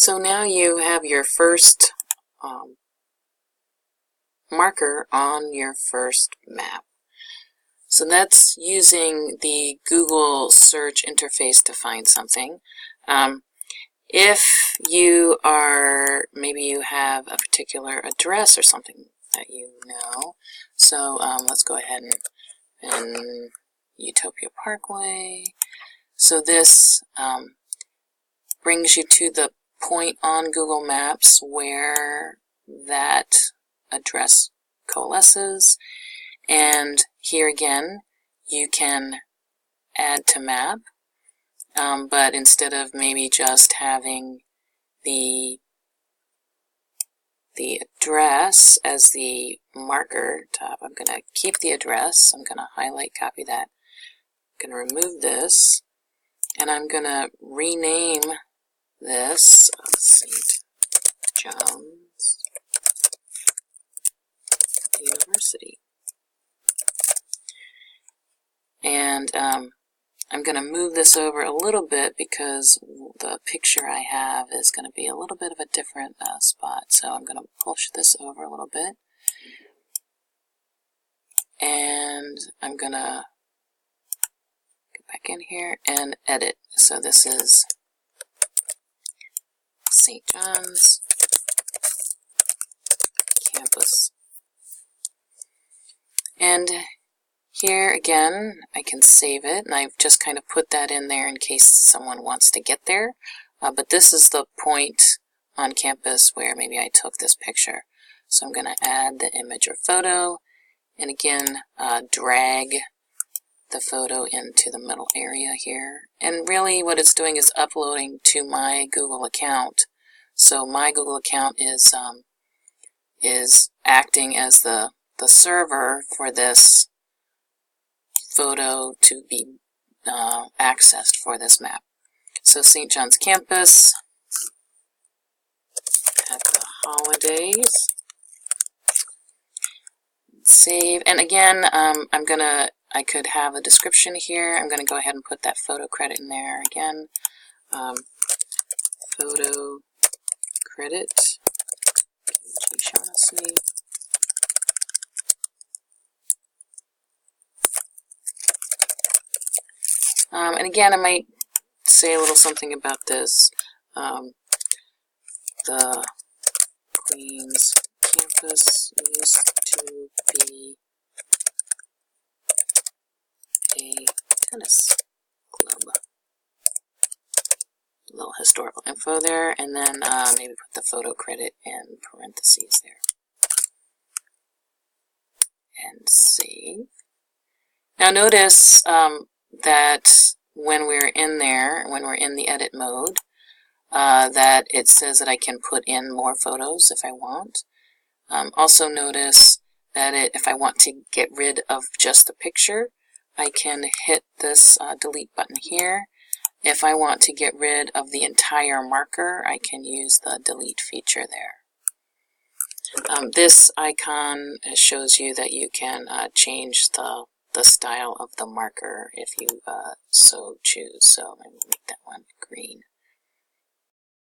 So now you have your first marker on your first map. So that's using the Google search interface to find something. If you are, maybe you have a particular address or something that you know. So let's go ahead and Utopia Parkway. So this brings you to the point on Google Maps where that address coalesces. And here again, you can add to map, but instead of maybe just having the address as the marker top, I'm going to keep the address. I'm going to highlight, copy that. I'm going to remove this, and I'm going to rename this St. John's University. And I'm going to move this over a little bit because the picture I have is going to be a little bit of a different spot. So I'm going to push this over a little bit. And I'm going to go back in here and edit. So this is St. John's campus. And here again, I can save it, and I've just kind of put that in there in case someone wants to get there. But this is the point on campus where maybe I took this picture. So I'm going to add the image or photo, and again, drag the photo into the middle area here. And really what it's doing is uploading to my Google account. So my Google account is acting as the server for this photo to be accessed for this map. So St. John's campus at the holidays. Save. And again, I could have a description here. I'm gonna go ahead and put that photo credit in there again. Photo credit, Kathryn Shaughnessy. And again, I might say a little something about this. The Queen's campus used to be a tennis club. A little historical info there, and then maybe put the photo credit in parentheses there. And save. Now notice that when we're in there, when we're in the edit mode, that it says that I can put in more photos if I want. Also notice that if I want to get rid of just the picture, I can hit this delete button here. If I want to get rid of the entire marker, I can use the delete feature there. This icon shows you that you can change the style of the marker if you so choose. So I'm going to make that one green.